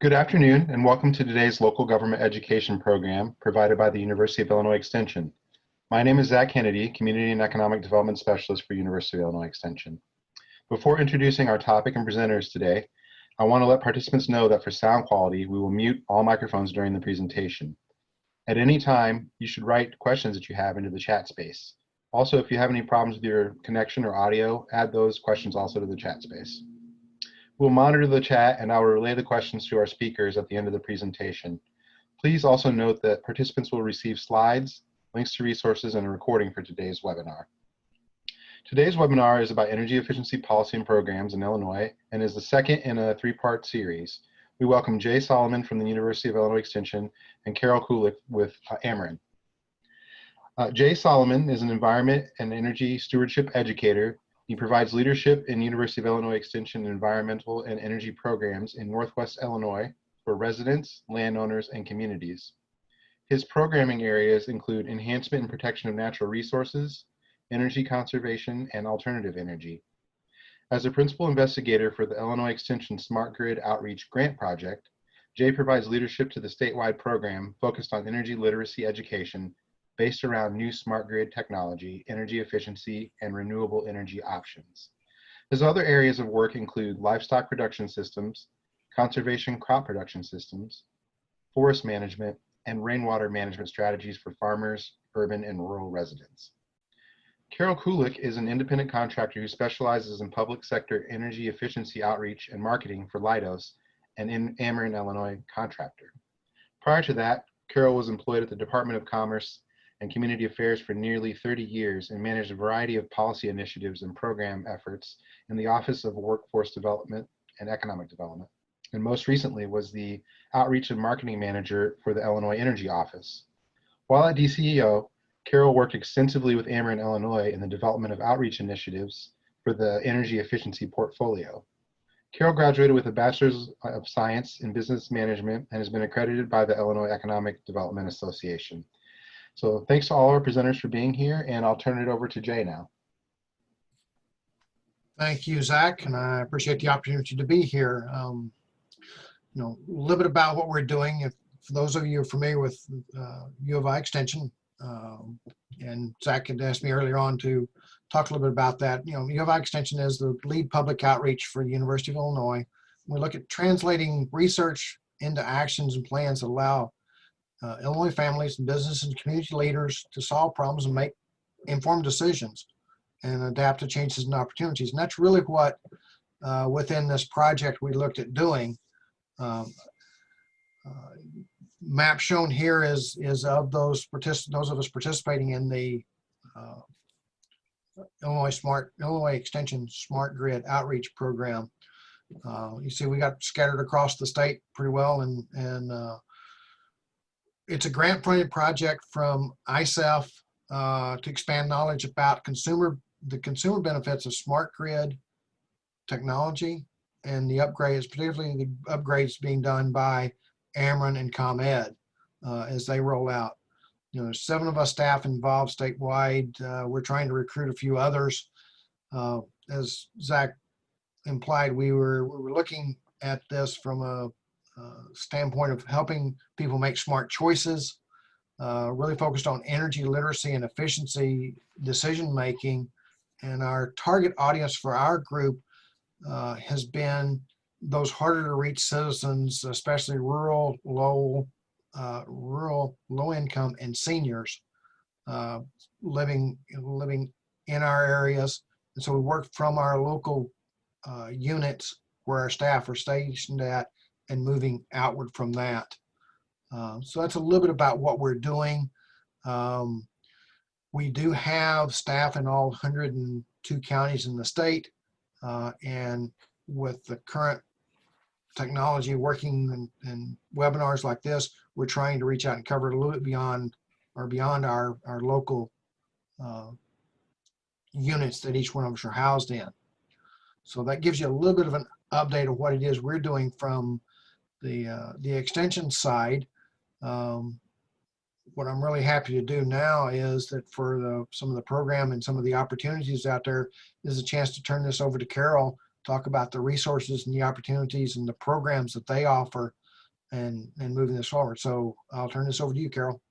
Good afternoon, and welcome to today's local government education program provided by the University of Illinois Extension. My name is Zach Kennedy, Community and Economic Development Specialist for University of Illinois Extension. Before introducing our topic and presenters today, I want to let participants know that for sound quality, we will mute all microphones during the presentation. At any time, you should write questions that you have into the chat space. Also, if you have any problems with your connection or audio, add those questions also to the chat space. We'll monitor the chat and I will relay the questions to our speakers at the end of the presentation. Please also note that participants will receive slides, links to resources, and a recording for today's webinar. Today's webinar is about energy efficiency policy and programs in Illinois and is the second in a three-part series. We welcome Jay Solomon from the University of Illinois Extension and Carol Kulik with Ameren. Jay Solomon is an environment and energy stewardship educator. He provides leadership in University of Illinois Extension environmental and energy programs in Northwest Illinois for residents, landowners, and communities. His programming areas include enhancement and protection of natural resources, energy conservation, and alternative energy. As a principal investigator for the Illinois Extension Smart Grid Outreach Grant Project, Jay provides leadership to the statewide program focused on energy literacy education based around new smart grid technology, energy efficiency, and renewable energy options. His other areas of work include livestock production systems, conservation crop production systems, forest management, and rainwater management strategies for farmers, urban, and rural residents. Carol Kulik is an independent contractor who specializes in public sector energy efficiency outreach and marketing for Leidos and in Ameren, Illinois contractor. Prior to that, Carol was employed at the Department of Commerce and Community Affairs for nearly 30 years and managed a variety of policy initiatives and program efforts in the Office of Workforce Development and Economic Development. And most recently was the Outreach and Marketing Manager for the Illinois Energy Office. While at DCEO, Carol worked extensively with Ameren, Illinois in the development of outreach initiatives for the energy efficiency portfolio. Carol graduated with a Bachelor's of Science in Business Management and has been accredited by the Illinois Economic Development Association. So thanks to all our presenters for being here, and I'll turn it over to Jay now. Thank you, Zach, and I appreciate the opportunity to be here. A little bit about what we're doing. For those of you who are familiar with U of I Extension, and Zach had asked me earlier on to talk a little bit about that. U of I Extension is the lead public outreach for the University of Illinois. We look at translating research into actions and plans that allow Illinois families and business and community leaders to solve problems and make informed decisions and adapt to changes and opportunities. And that's really what within this project we looked at doing. Map shown here is of those of us participating in the Illinois Extension Smart Grid Outreach Program. You see we got scattered across the state pretty well, and it's a grant-funded project from ISEF to expand knowledge about the consumer benefits of smart grid technology and the upgrades, particularly the upgrades being done by Ameren and ComEd as they roll out. There's 7 of us staff involved statewide. We're trying to recruit a few others. As Zach implied, we were looking at this from a standpoint of helping people make smart choices, really focused on energy literacy and efficiency decision making. And our target audience for our group has been those harder to reach citizens, especially rural, low income and seniors living in our areas. And so we work from our local units where our staff are stationed at and moving outward from that. So that's a little bit about what we're doing. We do have staff in all 102 counties in the state, and with the current technology working and webinars like this, we're trying to reach out and cover a little bit beyond our local units that each one of us are housed in. So that gives you a little bit of an update of what it is we're doing from the extension side. What I'm really happy to do now is that for some of the program and some of the opportunities out there is a chance to turn this over to Carol, talk about the resources and the opportunities and the programs that they offer and moving this forward. So I'll turn this over to you, Carol.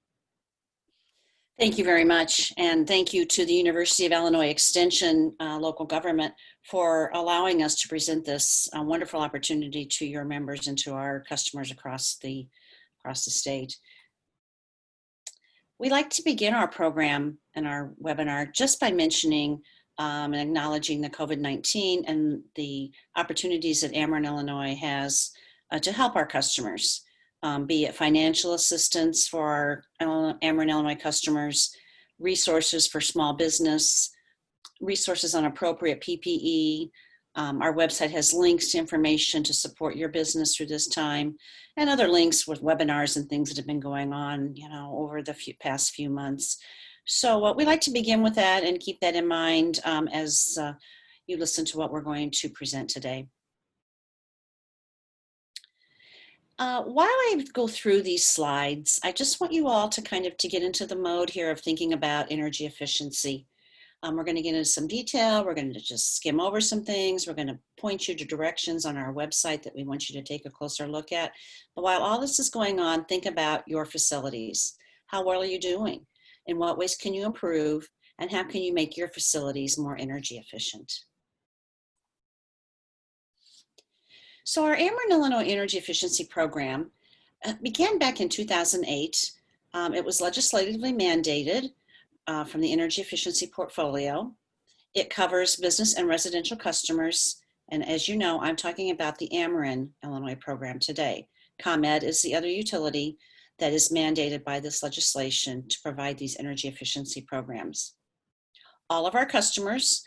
Thank you very much. And thank you to the University of Illinois Extension local government for allowing us to present this wonderful opportunity to your members and to our customers across the state. We like to begin our program and our webinar just by mentioning and acknowledging the COVID-19 and the opportunities that Ameren, Illinois has to help our customers. Be it financial assistance for our Ameren, Illinois customers, resources for small business, resources on appropriate PPE. Our website has links to information to support your business through this time, and other links with webinars and things that have been going on, over the past few months. So we like to begin with that and keep that in mind as you listen to what we're going to present today. While I go through these slides, I just want you all to to get into the mode here of thinking about energy efficiency. We're going to get into some detail. We're going to just skim over some things. We're going to point you to directions on our website that we want you to take a closer look at. But while all this is going on, think about your facilities. How well are you doing? In what ways can you improve? And how can you make your facilities more energy efficient? So our Ameren, Illinois Energy Efficiency Program began back in 2008. It was legislatively mandated from the energy efficiency portfolio. It covers business and residential customers. And as you know, I'm talking about the Ameren, Illinois program today. ComEd is the other utility that is mandated by this legislation to provide these energy efficiency programs. All of our customers,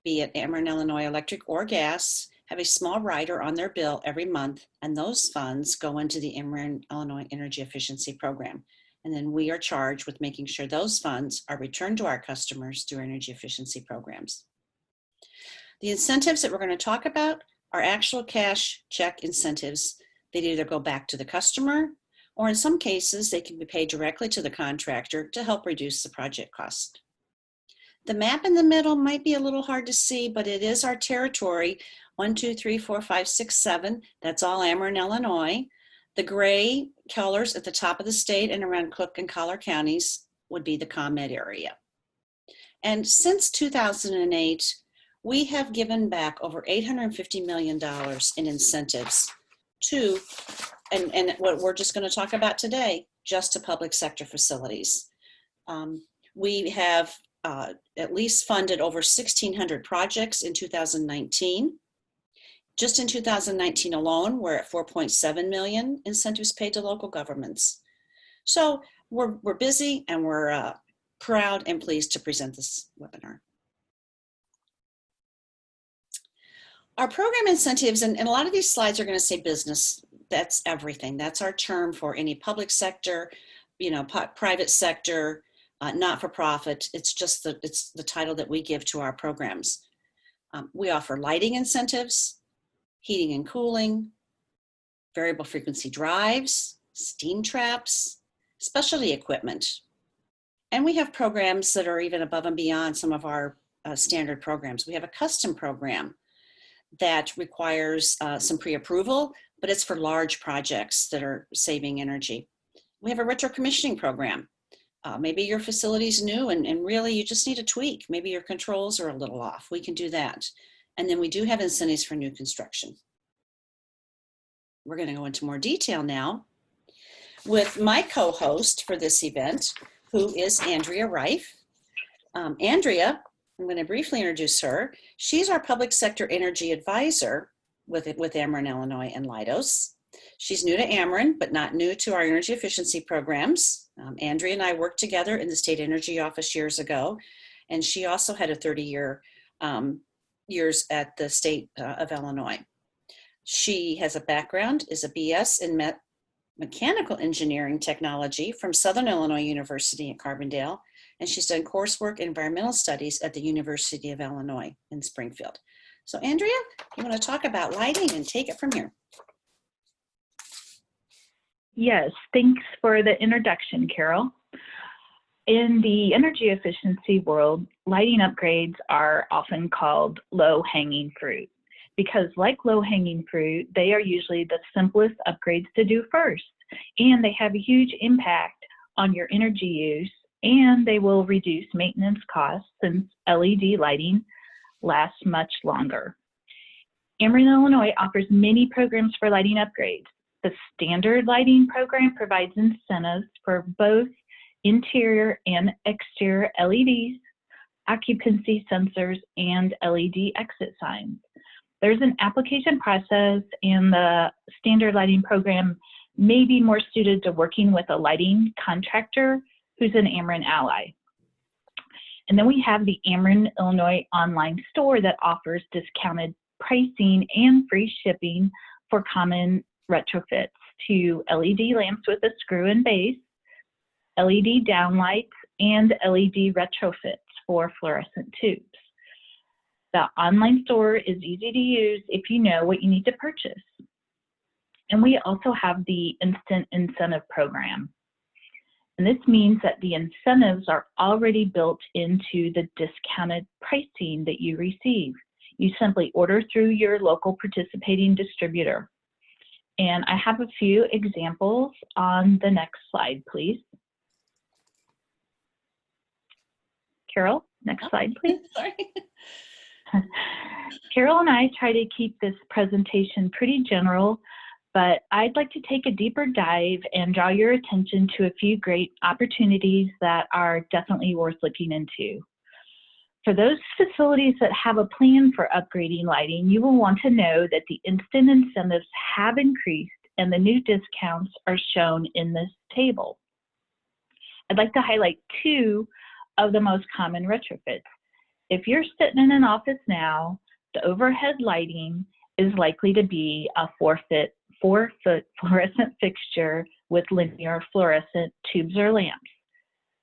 be it Ameren, Illinois Electric or gas, have a small rider on their bill every month, and those funds go into the Ameren, Illinois Energy Efficiency Program. And then we are charged with making sure those funds are returned to our customers through energy efficiency programs. The incentives that we're going to talk about are actual cash check incentives. They either go back to the customer, or in some cases, they can be paid directly to the contractor to help reduce the project cost. The map in the middle might be a little hard to see, but it is our territory. 1, 2, 3, 4, 5, 6, 7. That's all Ameren, Illinois. The gray colors at the top of the state and around Cook and Collier counties would be the ComEd area. And since 2008, we have given back over $850 million in incentives to, and what we're just going to talk about today, just to public sector facilities. We have at least funded over 1,600 projects in 2019. Just in 2019 alone, we're at 4.7 million incentives paid to local governments. So we're busy, and we're proud and pleased to present this webinar. Our program incentives, and a lot of these slides are going to say business. That's everything. That's our term for any public sector, private sector, not-for-profit. It's just it's the title that we give to our programs. We offer lighting incentives, heating and cooling, variable frequency drives, steam traps, specialty equipment. And we have programs that are even above and beyond some of our standard programs. We have a custom program that requires some pre-approval, but it's for large projects that are saving energy. We have a retro-commissioning program. Maybe your facility's new and really you just need a tweak. Maybe your controls are a little off. We can do that. And then we do have incentives for new construction. We're going to go into more detail now with my co-host for this event, who is Andrea Reif. Andrea, I'm going to briefly introduce her. She's our public sector energy advisor with Ameren, Illinois and Leidos. She's new to Ameren, but not new to our energy efficiency programs. Andrea and I worked together in the state energy office years ago, and she also had a 30-year years at the state of Illinois. She has a background, is a BS in mechanical engineering technology from Southern Illinois University at Carbondale, and she's done coursework in environmental studies at the University of Illinois in Springfield. So Andrea, you want to talk about lighting and take it from here? Yes, thanks for the introduction, Carol. In the energy efficiency world, lighting upgrades are often called low-hanging fruit. because like low-hanging fruit, they are usually the simplest upgrades to do first, and they have a huge impact on your energy use, and they will reduce maintenance costs since LED lighting lasts much longer. Ameren, Illinois offers many programs for lighting upgrades. The standard lighting program provides incentives for both interior and exterior LEDs, occupancy sensors, and LED exit signs. There's an application process, and the standard lighting program may be more suited to working with a lighting contractor who's an Ameren ally. And then we have the Ameren, Illinois online store that offers discounted pricing and free shipping for common retrofits to LED lamps with a screw-in base, LED downlights, and LED retrofits for fluorescent tubes. The online store is easy to use if you know what you need to purchase. And we also have the Instant Incentive Program. And this means that the incentives are already built into the discounted pricing that you receive. You simply order through your local participating distributor. And I have a few examples on the next slide, please. Carol, next slide, please. Sorry. Carol and I try to keep this presentation pretty general, but I'd like to take a deeper dive and draw your attention to a few great opportunities that are definitely worth looking into. For those facilities that have a plan for upgrading lighting, you will want to know that the instant incentives have increased and the new discounts are shown in this table. I'd like to highlight two of the most common retrofits. If you're sitting in an office now, the overhead lighting is likely to be a 4-foot fluorescent fixture with linear fluorescent tubes or lamps.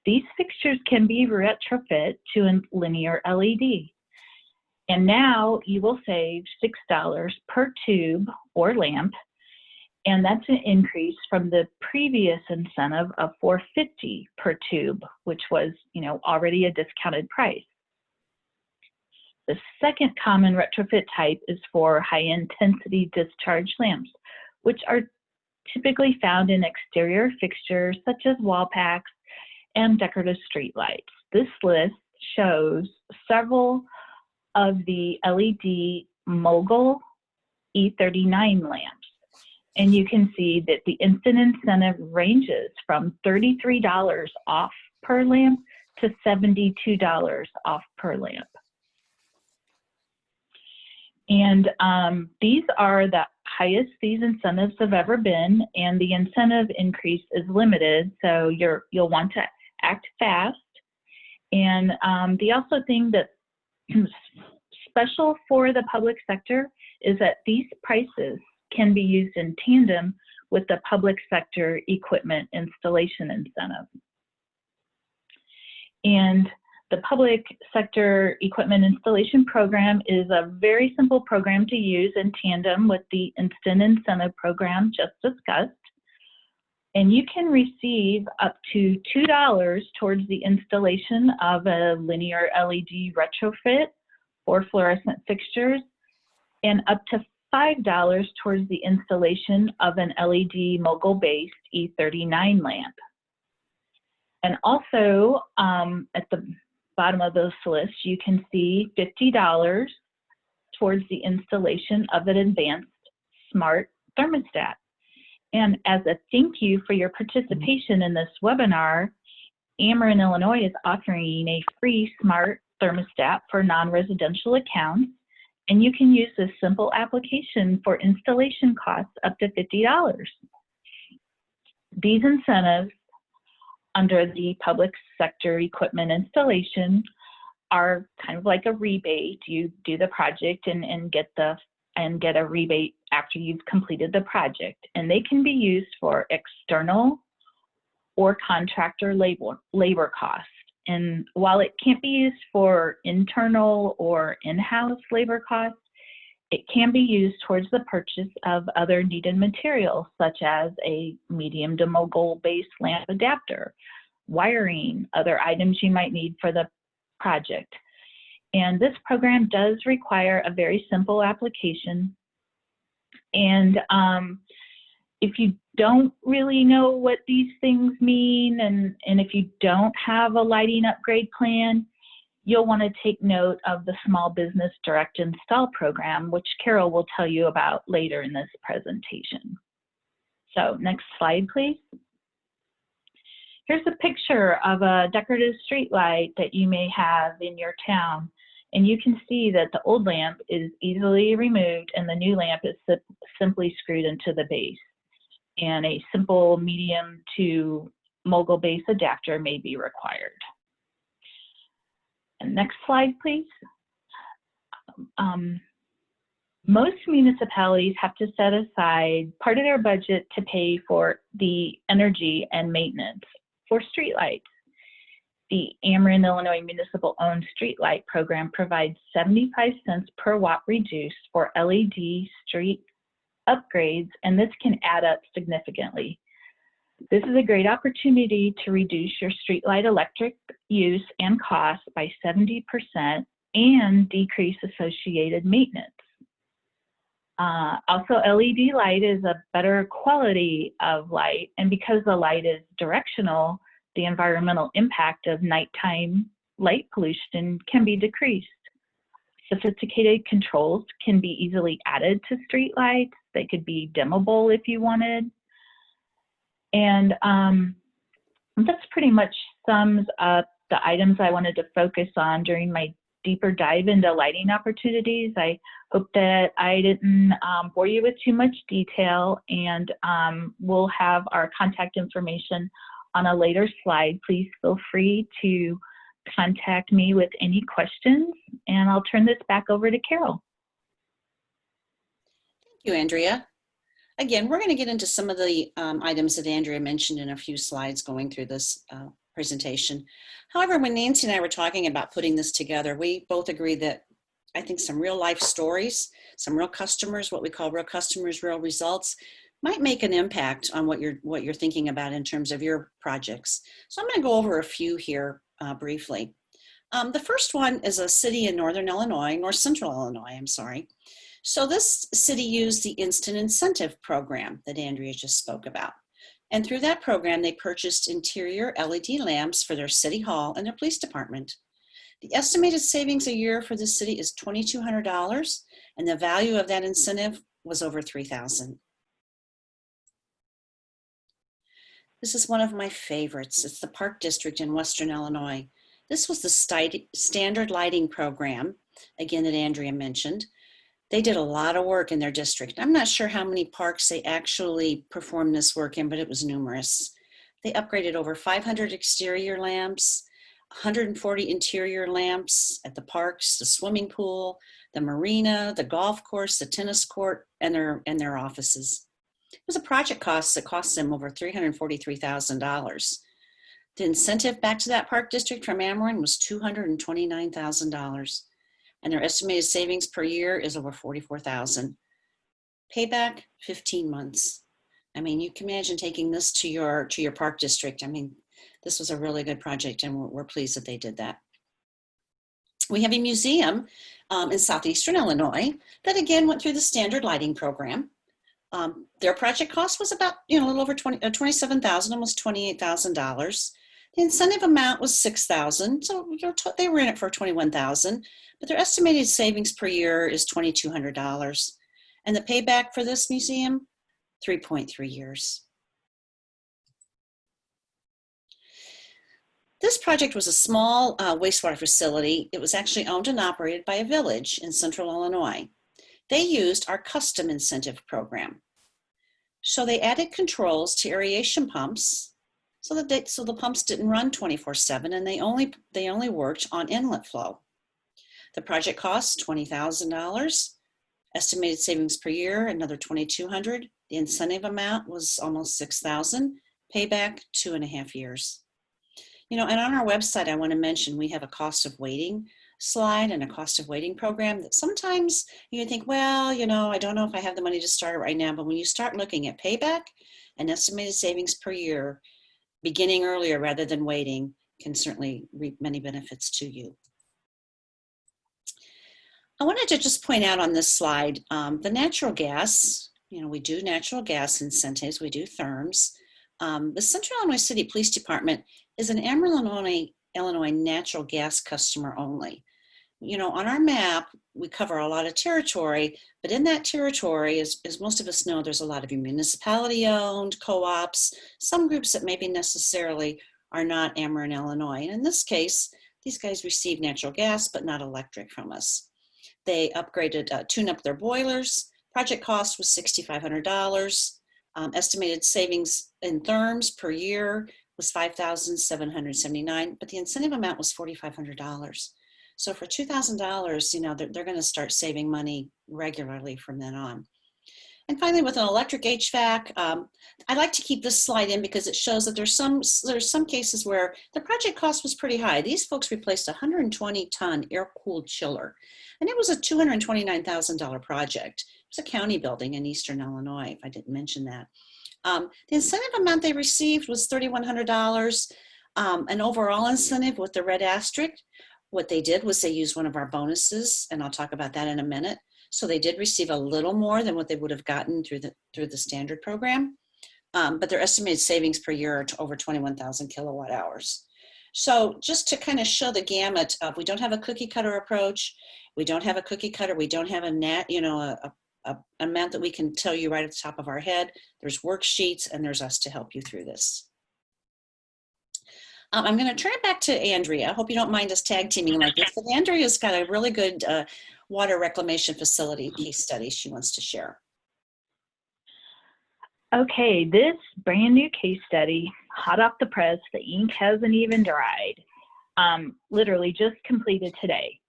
These fixtures can be retrofit to a linear LED. And now you will save $6 per tube or lamp, and that's an increase from the previous incentive of $4.50 per tube, which was, already a discounted price. The second common retrofit type is for high-intensity discharge lamps, which are typically found in exterior fixtures such as wall packs and decorative street lights. This list shows several of the LED Mogul E39 lamps. And you can see that the instant incentive ranges from $33 off per lamp to $72 off per lamp. And these are the highest these incentives have ever been, and the incentive increase is limited, so you'll want to act fast. And the also thing that special for the public sector is that these prices can be used in tandem with the public sector equipment installation incentive. And the public sector equipment installation program is a very simple program to use in tandem with the instant incentive program just discussed. And you can receive up to $2 towards the installation of a linear LED retrofit for fluorescent fixtures, and up to $5 towards the installation of an LED Mogul-based E39 lamp. And also at the bottom of this list, you can see $50 towards the installation of an advanced smart thermostat. And as a thank you for your participation in this webinar, Ameren, Illinois is offering a free smart thermostat for non-residential accounts, and you can use this simple application for installation costs up to $50. These incentives under the public sector equipment installation are kind of like a rebate. You do the project and get a rebate after you've completed the project, and they can be used for external or contractor labor costs. And while it can't be used for internal or in-house labor costs, it can be used towards the purchase of other needed materials, such as a medium to Mogul-based lamp adapter, wiring, other items you might need for the project. And this program does require a very simple application. And if you don't really know what these things mean, and if you don't have a lighting upgrade plan, you'll want to take note of the Small Business Direct Install program, which Carol will tell you about later in this presentation. So next slide, please. Here's a picture of a decorative street light that you may have in your town. And you can see that the old lamp is easily removed and the new lamp is simply screwed into the base. And a simple medium to mogul base adapter may be required. And next slide, please. Most municipalities have to set aside part of their budget to pay for the energy and maintenance for streetlights. The Ameren, Illinois municipal-owned streetlight program provides 75 cents per watt reduced for LED street upgrades, and this can add up significantly. This is a great opportunity to reduce your streetlight electric use and costs by 70% and decrease associated maintenance. Also, LED light is a better quality of light, and because the light is directional, the environmental impact of nighttime light pollution can be decreased. Sophisticated controls can be easily added to streetlights. They could be dimmable if you wanted. And that's pretty much sums up the items I wanted to focus on during my deeper dive into lighting opportunities. I hope that I didn't bore you with too much detail, and we'll have our contact information on a later slide. Please feel free to contact me with any questions, and I'll turn this back over to Carol. Thank you, Andrea. Again, we're going to get into some of the items that Andrea mentioned in a few slides going through this presentation. However, when Nancy and I were talking about putting this together, we both agreed that I think some real life stories, some real customers, what we call real customers, real results, might make an impact on what you're thinking about in terms of your projects. So I'm going to go over a few here briefly. The first one is a city in north central Illinois, I'm sorry. So this city used the Instant Incentive Program that Andrea just spoke about. And through that program, they purchased interior LED lamps for their city hall and their police department. The estimated savings a year for the city is $2,200, and the value of that incentive was over $3,000. This is one of my favorites. It's the Park District in Western Illinois. This was the standard lighting program, again, that Andrea mentioned. They did a lot of work in their district. I'm not sure how many parks they actually performed this work in, but it was numerous. They upgraded over 500 exterior lamps, 140 interior lamps at the parks, the swimming pool, the marina, the golf course, the tennis court, and their offices. It was a project cost that cost them over $343,000. The incentive back to that park district from Ameren was $229,000. And their estimated savings per year is over $44,000. Payback, 15 months. I mean, you can imagine taking this to your park district. I mean, this was a really good project, and we're pleased that they did that. We have a museum in southeastern Illinois that again went through the standard lighting program. Their project cost was about a little over $27,000, almost $28,000. The incentive amount was $6,000, so they were in it for $21,000. But their estimated savings per year is $2,200. And the payback for this museum, 3.3 years. This project was a small wastewater facility. It was actually owned and operated by a village in central Illinois. They used our custom incentive program. So they added controls to aeration pumps so the pumps didn't run 24/7, and they only worked on inlet flow. The project cost $20,000. Estimated savings per year, another $2,200. The incentive amount was almost $6,000. Payback, 2.5 years. And on our website, I want to mention we have a cost of waiting slide and a cost of waiting program that sometimes you think, well, I don't know if I have the money to start it right now. But when you start looking at payback and estimated savings per year, beginning earlier rather than waiting can certainly reap many benefits to you. I wanted to just point out on this slide, the natural gas, we do natural gas incentives, we do therms. The Central Illinois City Police Department is an Amarillo, Illinois natural gas customer only. On our map, we cover a lot of territory, but in that territory, as most of us know, there's a lot of municipality-owned co-ops, some groups that maybe necessarily are not Amarillo, Illinois. And in this case, these guys receive natural gas, but not electric from us. They upgraded, tuned up their boilers. Project cost was $6,500. Estimated savings in therms per year was $5,779, but the incentive amount was $4,500. So for $2,000, they're going to start saving money regularly from then on. And finally, with an electric HVAC, I like to keep this slide in because it shows that there's some cases where the project cost was pretty high. These folks replaced a 120-ton air-cooled chiller, and it was a $229,000 project. It was a county building in Eastern Illinois, if I didn't mention that. The incentive amount they received was $3,100. An overall incentive with the red asterisk. What they did was they used one of our bonuses, and I'll talk about that in a minute. So they did receive a little more than what they would have gotten through the standard program, but their estimated savings per year are over 21,000 kilowatt hours. So just to kind of show the gamut of, we don't have a cookie cutter approach. We don't have a cookie cutter. We don't have a amount that we can tell you right at the top of our head. There's worksheets, and there's us to help you through this. I'm going to turn it back to Andrea. I hope you don't mind us tag teaming like this, but Andrea's got a really good water reclamation facility case study she wants to share. Okay, this brand new case study, hot off the press, the ink hasn't even dried, literally just completed today.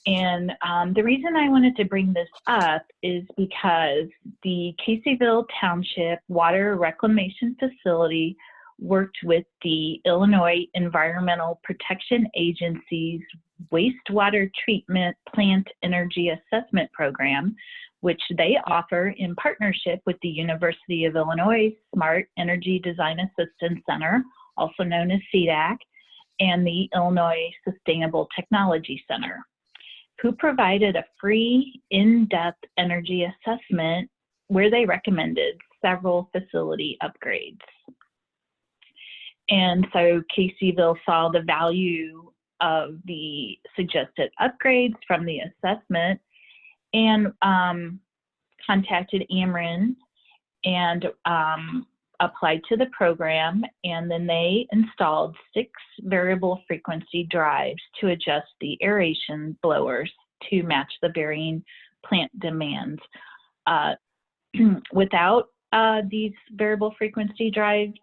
And the reason I wanted to bring this up is because the Caseyville Township Water Reclamation Facility worked with the Illinois Environmental Protection Agency's wastewater treatment plant energy assessment program, which they offer in partnership with the University of Illinois Smart Energy Design Assistance Center, also known as CDAC, and the Illinois Sustainable Technology Center, who provided a free in-depth energy assessment where they recommended several facility upgrades. And so Caseyville saw the value of the suggested upgrades from the assessment and contacted Ameren and applied to the program, and then they installed 6 variable frequency drives to adjust the aeration blowers to match the varying plant demands. Without these variable frequency drives,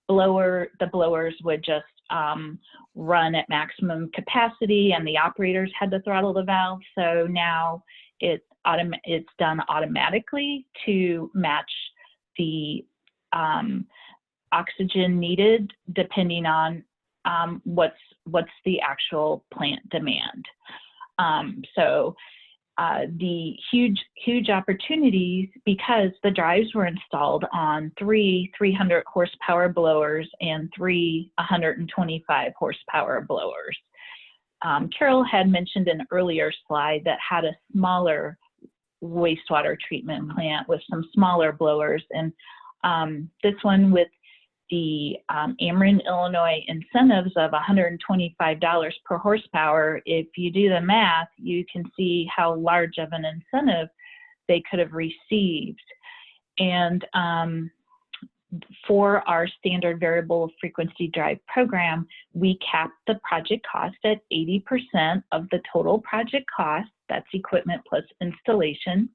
the blowers would just run at maximum capacity, and the operators had to throttle the valve. So now it's done automatically to match the oxygen needed depending on what's the actual plant demand. The huge opportunities, because the drives were installed on 3 300 horsepower blowers and 3 125 horsepower blowers. Carol had mentioned an earlier slide that had a smaller wastewater treatment plant with some smaller blowers, and this one with the Ameren, Illinois incentives of $125 per horsepower, if you do the math, you can see how large of an incentive they could have received. And for our standard variable frequency drive program, we capped the project cost at 80% of the total project cost. That's equipment plus installation.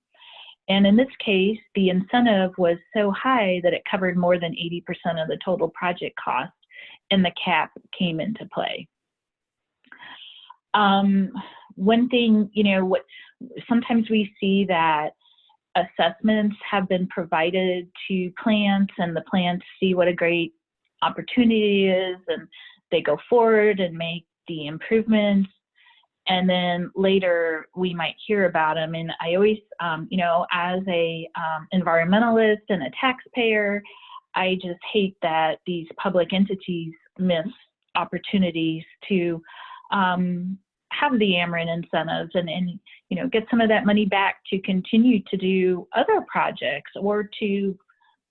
And in this case, the incentive was so high that it covered more than 80% of the total project cost, and the cap came into play. One thing, sometimes we see that assessments have been provided to plants, and the plants see what a great opportunity is, and they go forward and make the improvements. And then later we might hear about them. And I always, as a environmentalist and a taxpayer, I just hate that these public entities miss opportunities to have the Ameren incentives and you know, get some of that money back to continue to do other projects or to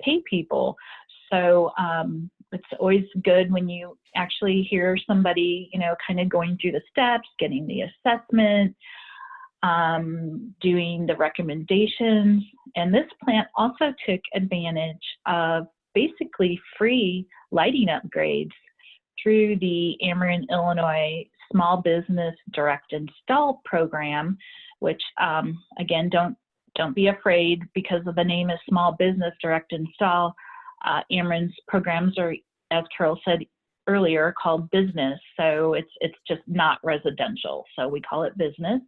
pay people. So it's always good when you actually hear somebody, you know, kind of going through the steps, getting the assessment, doing the recommendations. And this plant also took advantage of basically free lighting upgrades through the Ameren, Illinois Small Business Direct Install Program, which again, don't be afraid because of the name is Small Business Direct Install. Ameren's programs are, as Carol said earlier, called business. So it's just not residential. So we call it business.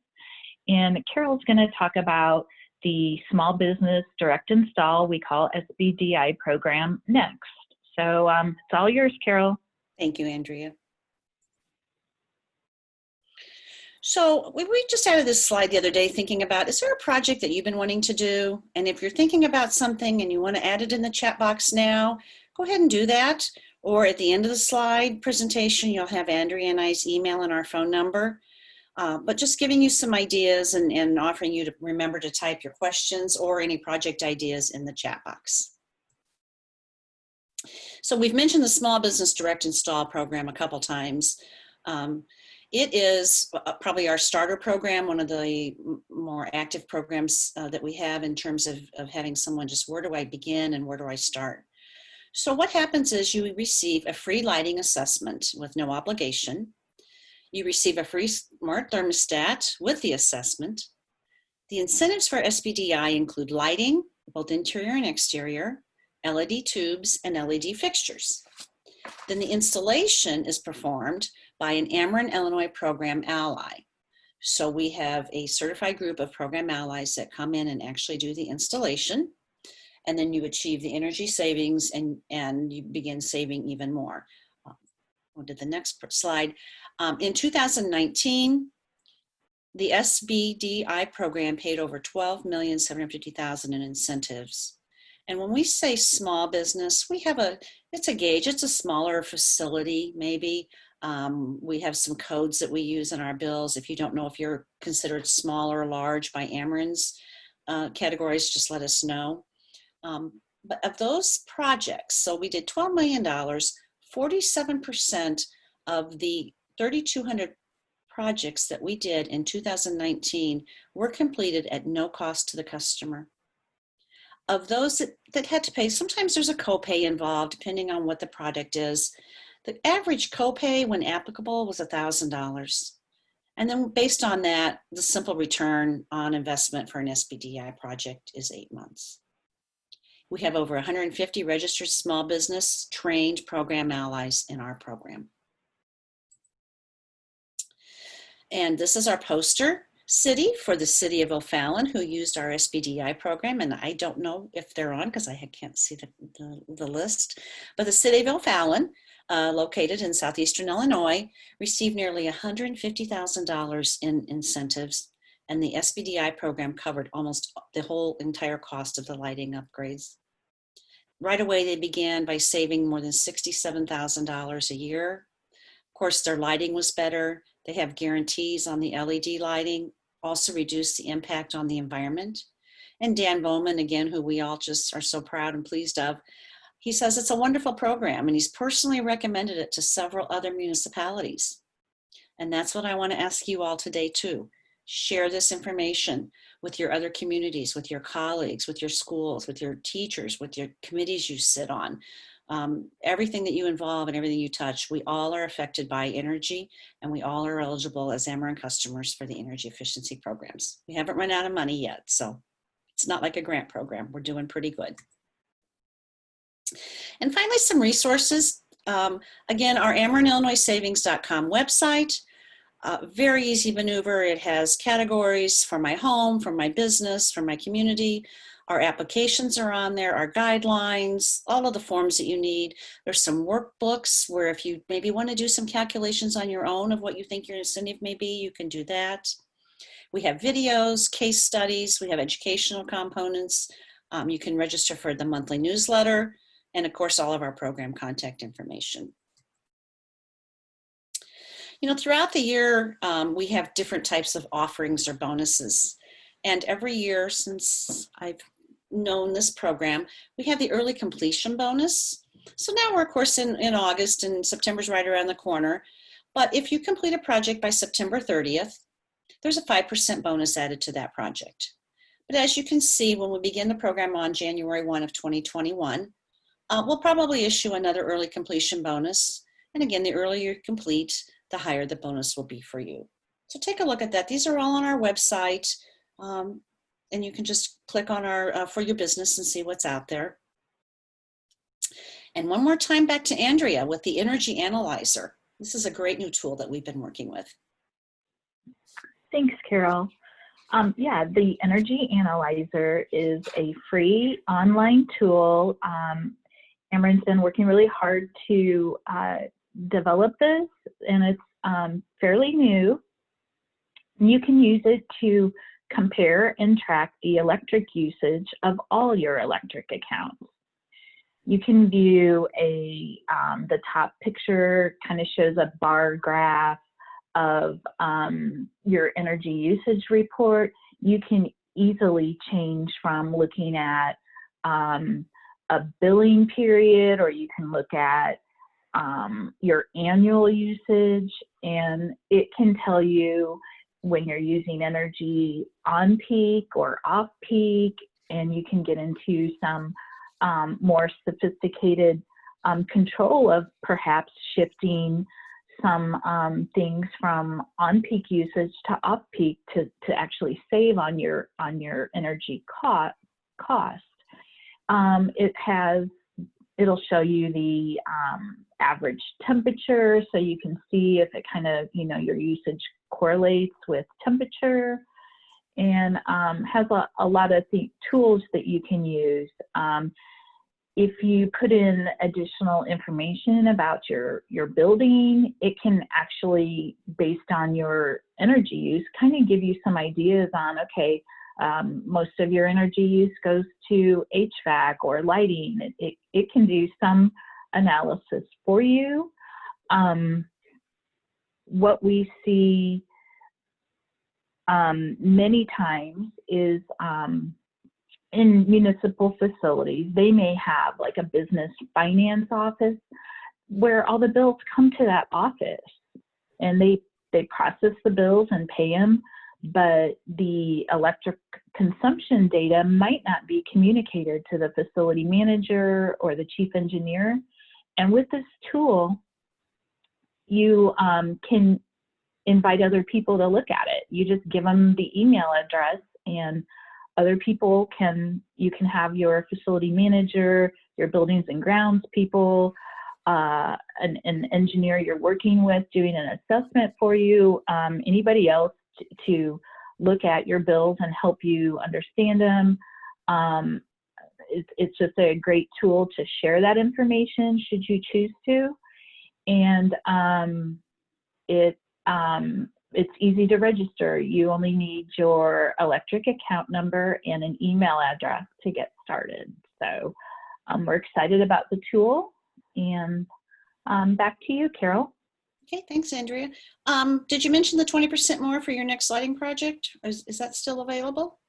And Carol's going to talk about the Small Business Direct Install, we call SBDI program, next. So it's all yours, Carol. Thank you, Andrea. So we just added this slide the other day thinking about, is there a project that you've been wanting to do? And if you're thinking about something and you want to add it in the chat box now, go ahead and do that. Or at the end of the slide presentation, you'll have Andrea and I's email and our phone number. But just giving you some ideas and offering you to remember to type your questions or any project ideas in the chat box. So we've mentioned the Small Business Direct Install program a couple times. It is probably our starter program, one of the more active programs that we have in terms of having someone just, where do I begin and where do I start? So what happens is you receive a free lighting assessment with no obligation. You receive a free smart thermostat with the assessment. The incentives for SBDI include lighting, both interior and exterior, LED tubes, and LED fixtures. Then the installation is performed by an Ameren, Illinois program ally. So we have a certified group of program allies that come in and actually do the installation. And then you achieve the energy savings and you begin saving even more. We'll do the next slide. In 2019, the SBDI program paid over $12,750,000 in incentives. And when we say small business, we have it's a gauge, it's a smaller facility maybe. We have some codes that we use in our bills. If you don't know if you're considered small or large by Ameren's categories, just let us know. But of those projects, so we did $12 million, 47% of the 3,200 projects that we did in 2019 were completed at no cost to the customer. Of those that had to pay, sometimes there's a copay involved depending on what the product is. The average copay when applicable was $1,000. And then based on that, the simple return on investment for an SBDI project is 8 months. We have over 150 registered small business trained program allies in our program. And this is our poster city for the city of O'Fallon, who used our SBDI program. And I don't know if they're on because I can't see the list. But the city of O'Fallon, located in southeastern Illinois, received nearly $150,000 in incentives. And the SBDI program covered almost the whole entire cost of the lighting upgrades. Right away, they began by saving more than $67,000 a year. Of course, their lighting was better. They have guarantees on the LED lighting, also reduced the impact on the environment. And Dan Bowman, again, who we all just are so proud and pleased of, he says it's a wonderful program and he's personally recommended it to several other municipalities. And that's what I want to ask you all today too. Share this information with your other communities, with your colleagues, with your schools, with your teachers, with your committees you sit on. Everything that you involve and everything you touch, we all are affected by energy and we all are eligible as Ameren customers for the energy efficiency programs. We haven't run out of money yet, so it's not like a grant program. We're doing pretty good. And finally, some resources. Again, our AmerenIllinoisSavings.com website. Very easy maneuver. It has categories for my home, for my business, for my community. Our applications are on there, our guidelines, all of the forms that you need. There's some workbooks where if you maybe want to do some calculations on your own of what you think your incentive may be, you can do that. We have videos, case studies, we have educational components. You can register for the monthly newsletter, and of course, all of our program contact information. You know, throughout the year, we have different types of offerings or bonuses. And every year since I've known this program, we have the early completion bonus. So now we're, of course, in August, and September's right around the corner. But if you complete a project by September 30th, there's a 5% bonus added to that project. But as you can see, when we begin the program on January 1 of 2021, we'll probably issue another early completion bonus. And again, the earlier you complete, the higher the bonus will be for you. So take a look at that. These are all on our website, and you can just click on our For Your Business and see what's out there. And one more time back to Andrea with the Energy Analyzer. This is a great new tool that we've been working with. Thanks, Carol. Yeah, the Energy Analyzer is a free online tool. Ameren's been working really hard to develop this, and it's fairly new. You can use it to compare and track the electric usage of all your electric accounts. You can view the top picture kind of shows a bar graph of your energy usage report. You can easily change from looking at a billing period, or you can look at your annual usage, and it can tell you when you're using energy on peak or off peak, and you can get into some more sophisticated control of perhaps shifting some things from on-peak usage to off-peak to actually save on your energy cost. It'll show you the average temperature, so you can see if it kind of, your usage correlates with temperature, and has a lot of tools that you can use. If you put in additional information about your building, it can actually, based on your energy use, kind of give you some ideas on, okay, most of your energy use goes to HVAC or lighting. It can do some analysis for you. What we see many times is in municipal facilities, they may have like a business finance office where all the bills come to that office, and they process the bills and pay them, but the electric consumption data might not be communicated to the facility manager or the chief engineer. And with this tool, you can invite other people to look at it. You just give them the email address, and other people you can have your facility manager, your buildings and grounds people, an engineer you're working with doing an assessment for you, anybody else to look at your bills and help you understand them. It's just a great tool to share that information should you choose to. And it's easy to register. You only need your electric account number and an email address to get started. So we're excited about the tool. And back to you, Carol. Okay, thanks, Andrea. Did you mention the 20% more for your next lighting project? Is that still available?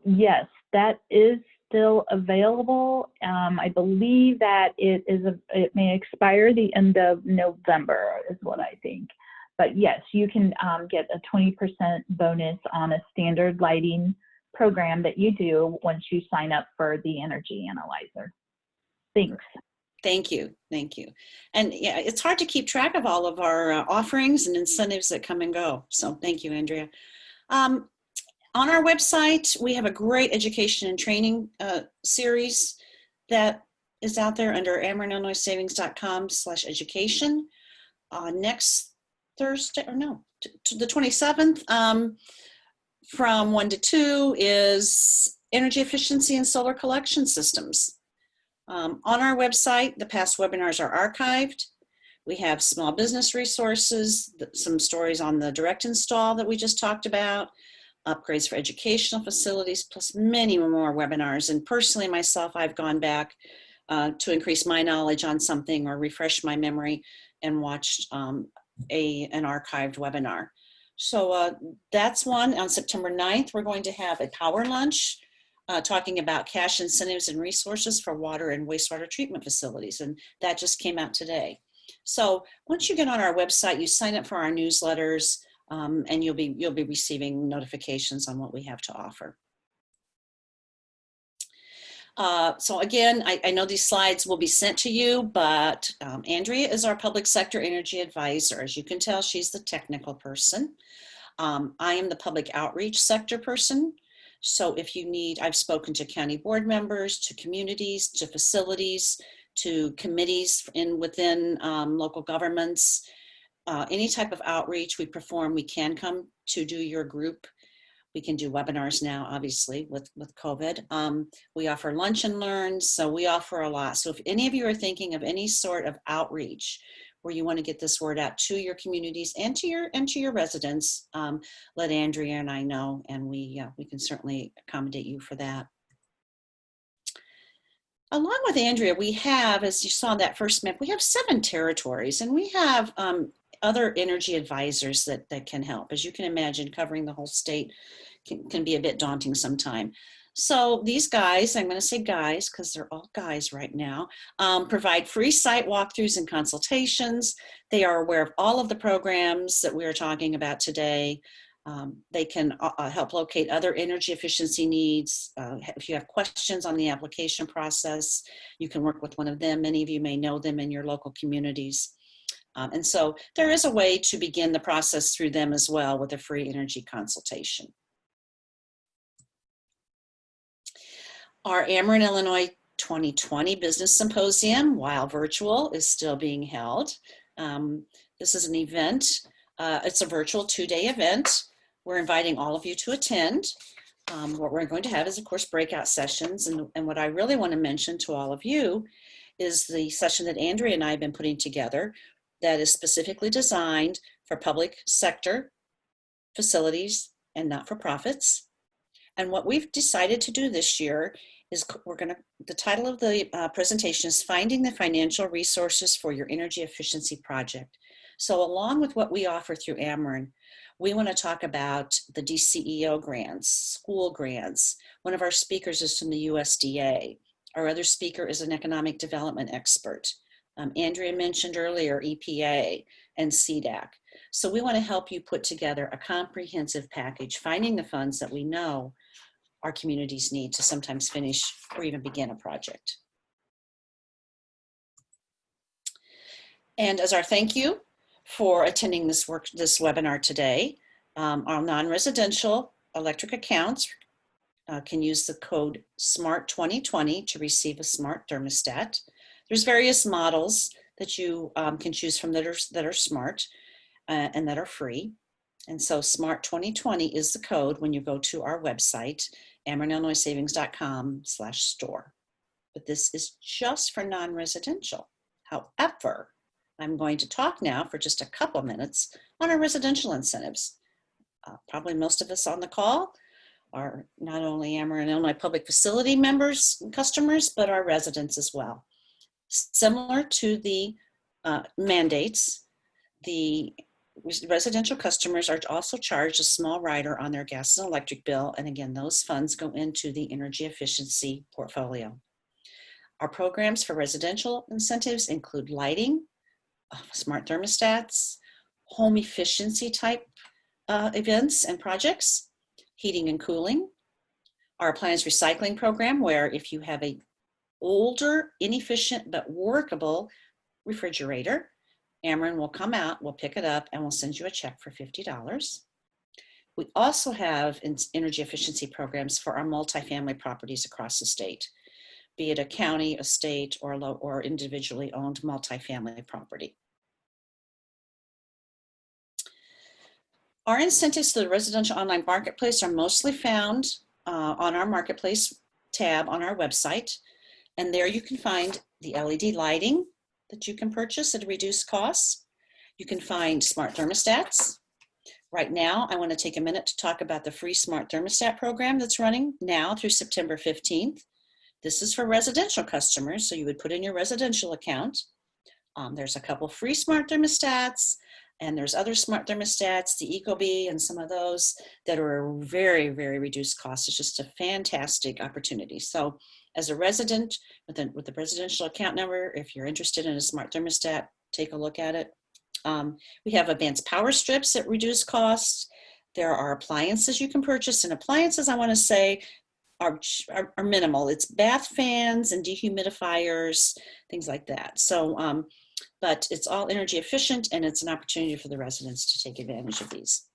Yes, that is still available. I believe that it may expire the end of November is what I think. But yes, you can get a 20% bonus on a standard lighting program that you do once you sign up for the Energy Analyzer. Thanks. Thank you. Thank you. And yeah, it's hard to keep track of all of our offerings and incentives that come and go. So thank you, Andrea. On our website, we have a great education and training series that is out there under AmerenIllinoisSavings.com/education. Next Thursday, or no, to the 27th, from 1 to 2 is energy efficiency and solar collection systems. On our website, the past webinars are archived. We have small business resources, some stories on the direct install that we just talked about, upgrades for educational facilities, plus many more webinars. And personally, myself, I've gone back to increase my knowledge on something or refresh my memory and watched an archived webinar. So that's one. On September 9th, we're going to have a power lunch talking about cash incentives and resources for water and wastewater treatment facilities. And that just came out today. So once you get on our website, you sign up for our newsletters, and you'll be receiving notifications on what we have to offer. So again, I know these slides will be sent to you, but Andrea is our public sector energy advisor. As you can tell, she's the technical person. I am the public outreach sector person. So if you need, I've spoken to county board members, to communities, to facilities, to committees within local governments. Any type of outreach we perform, we can come to do your group. We can do webinars now, obviously, with COVID. We offer lunch and learns, so we offer a lot. So if any of you are thinking of any sort of outreach where you want to get this word out to your communities and to your residents, let Andrea and I know, and we can certainly accommodate you for that. Along with Andrea, we have, as you saw in that first map, we have 7 territories, and we have other energy advisors that can help. As you can imagine, covering the whole state can be a bit daunting sometime. So these guys, I'm going to say guys because they're all guys right now, provide free site walkthroughs and consultations. They are aware of all of the programs that we are talking about today. They can help locate other energy efficiency needs. If you have questions on the application process, you can work with one of them. Many of you may know them in your local communities. And so there is a way to begin the process through them as well with a free energy consultation. Our Ameren, Illinois 2020 Business Symposium, while virtual, is still being held. This is an event. It's a virtual 2-day event. We're inviting all of you to attend. What we're going to have is, of course, breakout sessions. And what I really want to mention to all of you is the session that Andrea and I have been putting together that is specifically designed for public sector facilities and not-for-profits. And what we've decided to do this year is the title of the presentation is Finding the Financial Resources for Your Energy Efficiency Project. So along with what we offer through Ameren, we want to talk about the DCEO grants, school grants. One of our speakers is from the USDA. Our other speaker is an economic development expert. Andrea mentioned earlier EPA and CDAC. So we want to help you put together a comprehensive package, finding the funds that we know our communities need to sometimes finish or even begin a project. And as our thank you for attending this webinar today, our non-residential electric accounts can use the code SMART2020 to receive a smart thermostat. There's various models that you can choose from that are smart and that are free. And so SMART 2020 is the code when you go to our website, amerenillinoissavings.com/store. But this is just for non-residential. However, I'm going to talk now for just a couple minutes on our residential incentives. Probably most of us on the call are not only Ameren, Illinois public facility members and customers, but our residents as well. Similar to the mandates, the residential customers are also charged a small rider on their gas and electric bill. And again, those funds go into the energy efficiency portfolio. Our programs for residential incentives include lighting, smart thermostats, home efficiency type events and projects, heating and cooling, our appliance recycling program, where if you have a older, inefficient, but workable refrigerator, Ameren will come out, we'll pick it up, and we'll send you a check for $50. We also have energy efficiency programs for our multifamily properties across the state, be it a county, a state, or individually owned multifamily property. Our incentives to the residential online marketplace are mostly found on our marketplace tab on our website. And there you can find the LED lighting that you can purchase at a reduced cost. You can find smart thermostats. Right now, I want to take a minute to talk about the free smart thermostat program that's running now through September 15th. This is for residential customers, so you would put in your residential account. There's a couple free smart thermostats. And there's other smart thermostats, the Ecobee and some of those that are very, very reduced cost. It's just a fantastic opportunity. So as a resident with the residential account number, if you're interested in a smart thermostat, take a look at it. We have advanced power strips at reduced costs. There are appliances you can purchase, and appliances, I want to say, are minimal. It's bath fans and dehumidifiers, things like that. So, but it's all energy efficient, and it's an opportunity for the residents to take advantage of these.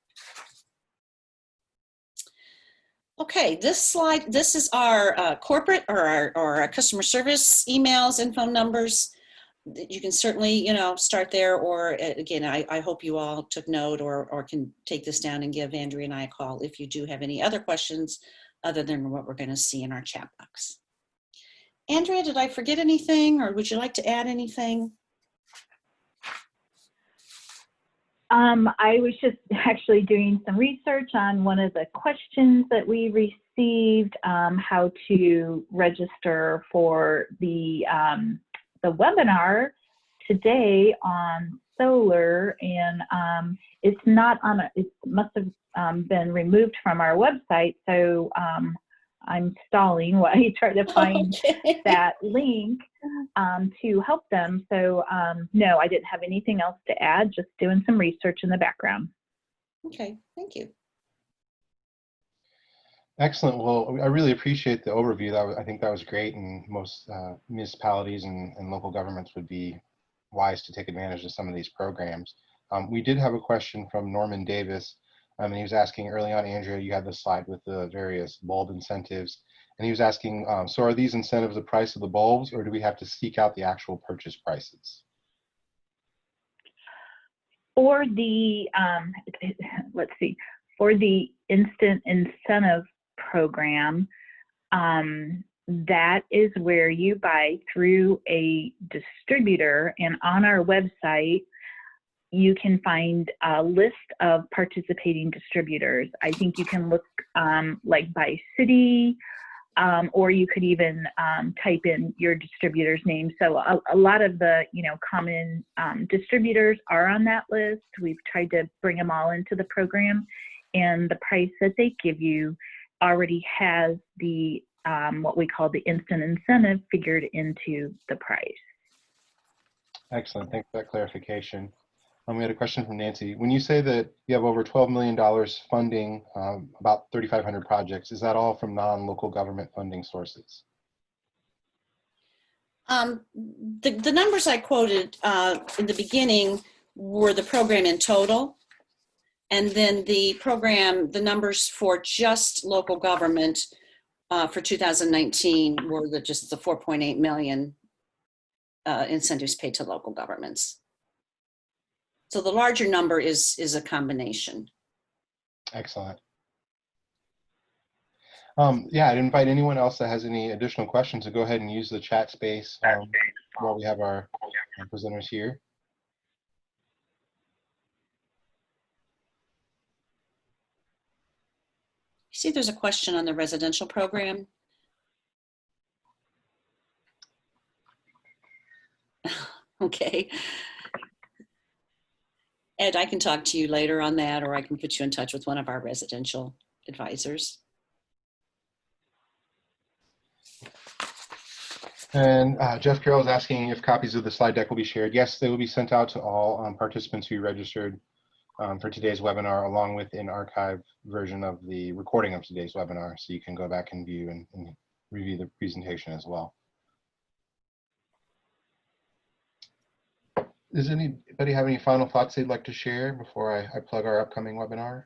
Okay, this slide, this is our corporate or our customer service emails and phone numbers. You can certainly, start there, or again, I hope you all took note or can take this down and give Andrea and I a call if you do have any other questions other than what we're going to see in our chat box. Andrea, did I forget anything, or would you like to add anything? I was just actually doing some research on one of the questions that we received, how to register for the webinar today on solar, and it's not on it must have been removed from our website, so I'm stalling while I try to find that link to help them. So no, I didn't have anything else to add, just doing some research in the background. Okay, thank you. Excellent. Well, I really appreciate the overview. I think that was great, and most municipalities and local governments would be wise to take advantage of some of these programs. We did have a question from Norman Davis, and he was asking early on, Andrea, you had the slide with the various bulb incentives, and he was asking, so are these incentives the price of the bulbs, or do we have to seek out the actual purchase prices? For the, let's see, for the instant incentive program, that is where you buy through a distributor, and on our website you can find a list of participating distributors. I think you can look like by city, or you could even type in your distributor's name. So a lot of the common distributors are on that list. We've tried to bring them all into the program, and the price that they give you already has the what we call the instant incentive figured into the price. Excellent. Thanks for that clarification. We had a question from Nancy. When you say that you have over $12 million funding about 3,500 projects, is that all from non-local government funding sources? The numbers I quoted in the beginning were the program in total. And then the program, the numbers for just local government for 2019 were just the 4.8 million incentives paid to local governments. So the larger number is a combination. Excellent. Yeah, I'd invite anyone else that has any additional questions to go ahead and use the chat space while we have our presenters here. See, there's a question on the residential program. Okay. Ed, I can talk to you later on that, or I can put you in touch with one of our residential advisors. And Jeff Carroll is asking if copies of the slide deck will be shared. Yes, they will be sent out to all participants who registered for today's webinar, along with an archived version of the recording of today's webinar, so you can go back and view and review the presentation as well. Does anybody have any final thoughts they'd like to share before I plug our upcoming webinar?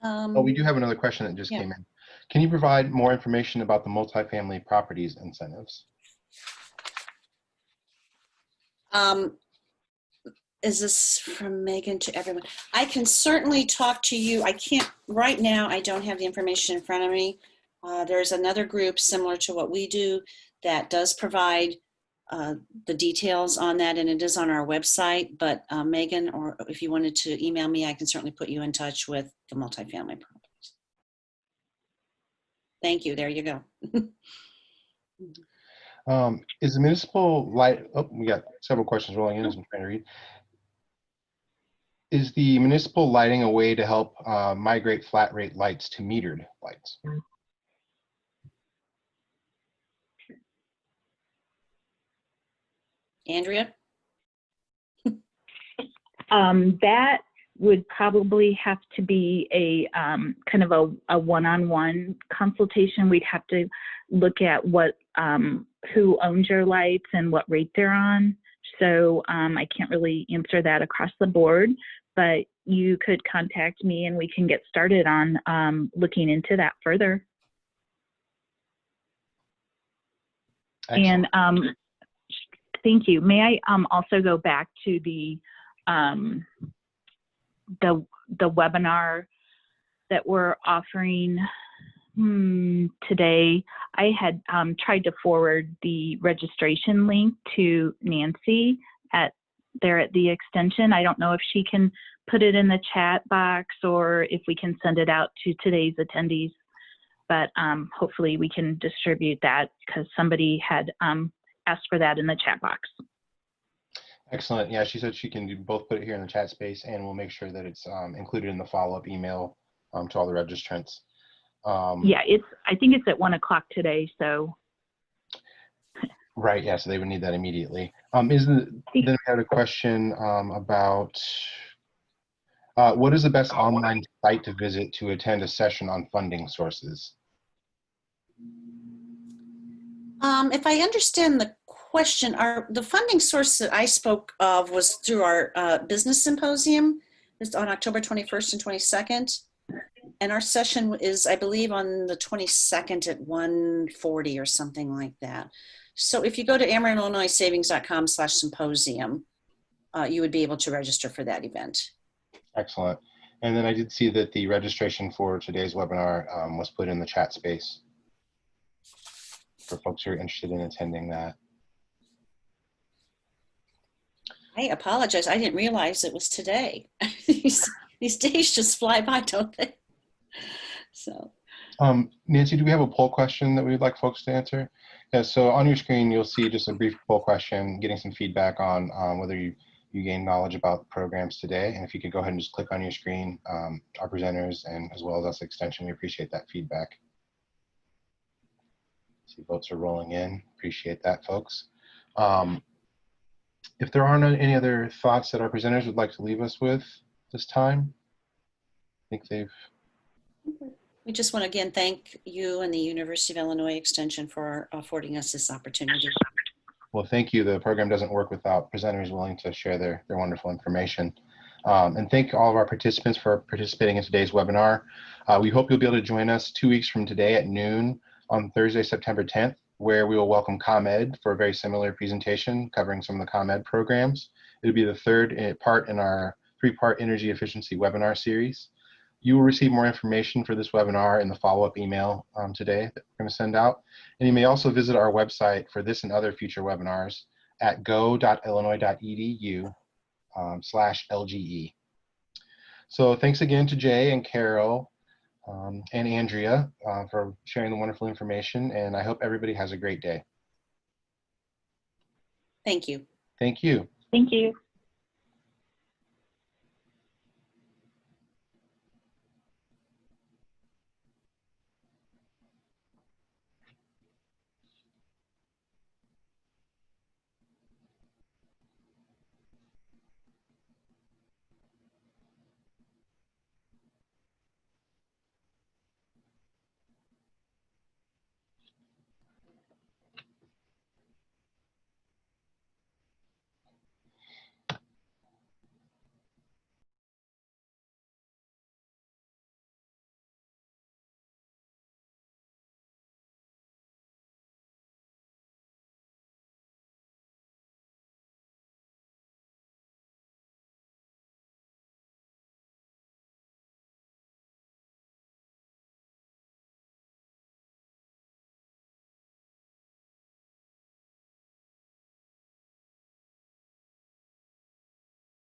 Oh, we do have another question that just came in. Can you provide more information about the multifamily properties incentives? Is this from Megan to everyone? I can certainly talk to you. I can't right now. I don't have the information in front of me. There's another group similar to what we do that does provide the details on that, and it is on our website. But Megan, or if you wanted to email me, I can certainly put you in touch with the multifamily properties. Thank you. There you go. Is the municipal light? Oh, we got several questions rolling in as I'm trying to read. Is the municipal lighting a way to help migrate flat rate lights to metered lights? Andrea? That would probably have to be a kind of a one-on-one consultation. We'd have to look at what who owns your lights and what rate they're on. So I can't really answer that across the board, but you could contact me and we can get started on looking into that further. Excellent. And thank you. May I also go back to the webinar that we're offering today? I had tried to forward the registration link to Nancy there at the extension. I don't know if she can put it in the chat box or if we can send it out to today's attendees, but hopefully we can distribute that because somebody had asked for that in the chat box. Excellent. Yeah, she said she can both put it here in the chat space, and we'll make sure that it's included in the follow-up email to all the registrants. Yeah, I think it's at 1 o'clock today, so. Right, yeah, so they would need that immediately. Then we had a question about what is the best online site to visit to attend a session on funding sources? If I understand the question, the funding source that I spoke of was through our business symposium. It's on October 21st and 22nd. And our session is, I believe, on the 22nd at 1:40 or something like that. So if you go to amarilloillinoissavings.com/symposium, you would be able to register for that event. Excellent. And then I did see that the registration for today's webinar was put in the chat space for folks who are interested in attending that. I apologize. I didn't realize it was today. These days just fly by, don't they? So, Nancy, do we have a poll question that we'd like folks to answer? Yeah, so on your screen, you'll see just a brief poll question, getting some feedback on whether you gained knowledge about the programs today. And if you could go ahead and just click on your screen, our presenters and as well as us extension, we appreciate that feedback. See, votes are rolling in. Appreciate that, folks. If there aren't any other thoughts that our presenters would like to leave us with this time, I think they've... we just want to again thank you and the University of Illinois Extension for affording us this opportunity. Well, thank you. The program doesn't work without presenters willing to share their wonderful information. And thank all of our participants for participating in today's webinar. We hope you'll be able to join us 2 weeks from today at noon on Thursday, September 10th, where we will welcome ComEd for a very similar presentation covering some of the ComEd programs. It'll be the third part in our 3-part energy efficiency webinar series. You will receive more information for this webinar in the follow-up email today that we're going to send out. And you may also visit our website for this and other future webinars at go.illinois.edu/LGE. So thanks again to Jay and Carol and Andrea for sharing the wonderful information, and I hope everybody has a great day. Thank you. Thank you. Thank you.